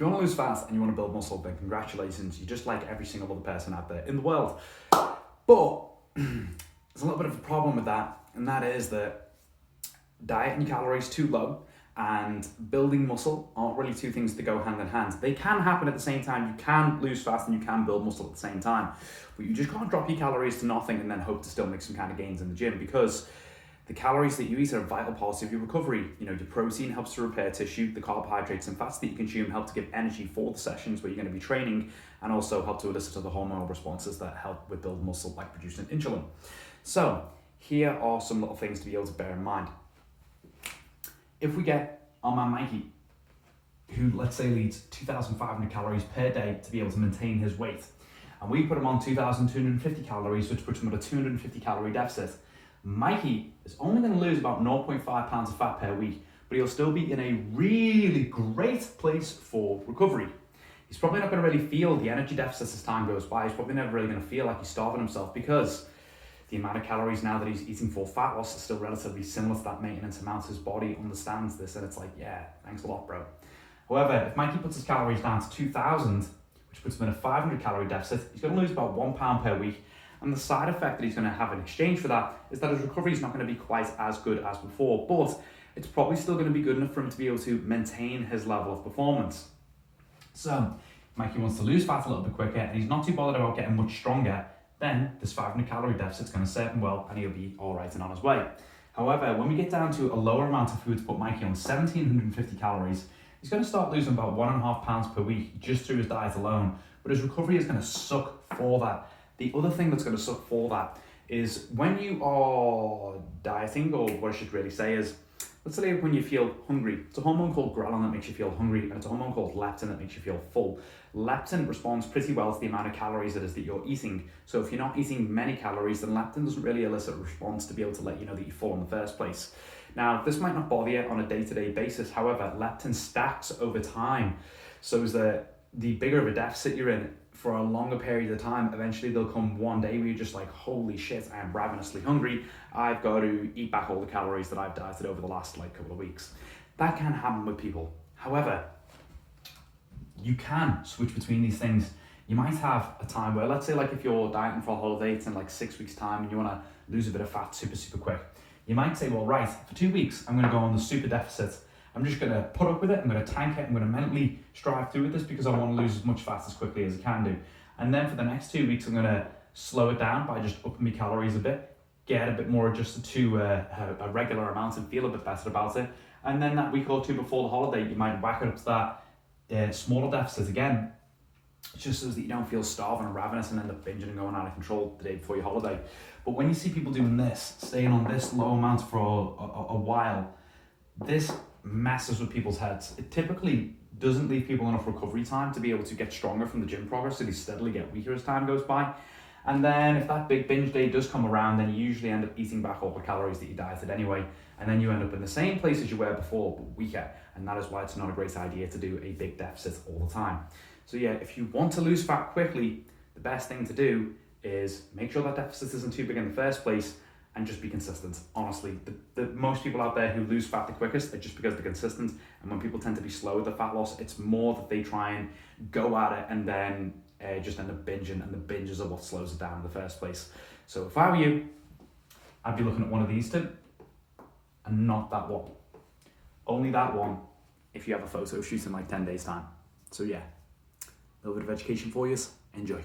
you want to lose fat and you want to build muscle, then congratulations, you're just like every single other person out there in the world. But there's a little bit of a problem with that, and that is that dieting calories too low and building muscle aren't really two things that go hand in hand. They can happen at the same time. You can lose fat and you can build muscle at the same time, but you just can't drop your calories to nothing and then hope to still make some kind of gains in the gym, because the calories that you eat are a vital part of your recovery. You know, your protein helps to repair tissue, the carbohydrates and fats that you consume help to give energy for the sessions where you're going to be training, and also help to elicit other hormonal responses that help with build muscle, like producing insulin. So here are some little things to be able to bear in mind. If we get our man Mikey, who let's say needs 2,500 calories per day to be able to maintain his weight, and we put him on 2,250 calories, which puts him at a 250 calorie deficit, Mikey is only going to lose about 0.5 pounds of fat per week, but he'll still be in a really great place for recovery. He's probably not going to really feel the energy deficits as time goes by. He's probably never really going to feel like he's starving himself, because the amount of calories now that he's eating for fat loss is still relatively similar to that maintenance amount. His body understands this, and it's like, yeah, thanks a lot, bro. However, if Mikey puts his calories down to 2,000, which puts him in a 500 calorie deficit, he's going to lose about 1 pound per week. And the side effect that he's going to have in exchange for that is that his recovery is not going to be quite as good as before, but it's probably still going to be good enough for him to be able to maintain his level of performance. So, Mikey wants to lose fat a little bit quicker, and he's not too bothered about getting much stronger, then this 500 calorie deficit is going to serve him well, and he'll be all right and on his way. However, when we get down to a lower amount of food to put Mikey on 1,750 calories, he's going to start losing about 1.5 pounds per week just through his diet alone, but his recovery is going to suck for that. The other thing that's going to suck for that is when you are dieting, or what I should really say is, let's say when you feel hungry, it's a hormone called ghrelin that makes you feel hungry, and it's a hormone called leptin that makes you feel full. Leptin responds pretty well to the amount of calories it is that you're eating. So if you're not eating many calories, then leptin doesn't really elicit a response to be able to let you know that you're full in the first place. Now, this might not bother you on a day-to-day basis. However, leptin stacks over time. So is that the bigger of a deficit you're in for a longer period of time, eventually there'll come one day where you're just like, holy shit, I am ravenously hungry. I've got to eat back all the calories that I've dieted over the last couple of weeks. That can happen with people. However, you can switch between these things. You might have a time where, let's say like if you're dieting for a holiday, it's in like 6 weeks time and you want to lose a bit of fat super quick. You might say, well, right, for 2 weeks, I'm going to go on the super deficit. I'm just going to put up with it, I'm going to tank it, I'm going to mentally strive through with this because I want to lose as much fat as quickly as I can do. And then for the next 2 weeks, I'm going to slow it down by just upping my calories a bit, get a bit more adjusted to a regular amount and feel a bit better about it. And then that week or two before the holiday, you might whack it up to that smaller deficit again, just so that you don't feel starving and ravenous and end up binging and going out of control the day before your holiday. But when you see people doing this, staying on this low amount for a while, this messes with people's heads. It typically doesn't leave people enough recovery time to be able to get stronger from the gym progress, so they steadily get weaker as time goes by. And then if that big binge day does come around, then you usually end up eating back all the calories that you dieted anyway, and then you end up in the same place as you were before, but weaker. And that is why it's not a great idea to do a big deficit all the time. So yeah, if you want to lose fat quickly, the best thing to do is make sure that deficit isn't too big in the first place, and just be consistent. Honestly, the most people out there who lose fat the quickest are just because they're consistent. And when people tend to be slow with the fat loss, it's more that they try and go at it and then just end up binging, and the binges are what slows it down in the first place. So if I were you, I'd be looking at one of these two and not that one. Only that one if you have a photo shoot in like 10 days time. So yeah, a little bit of education for you. Enjoy.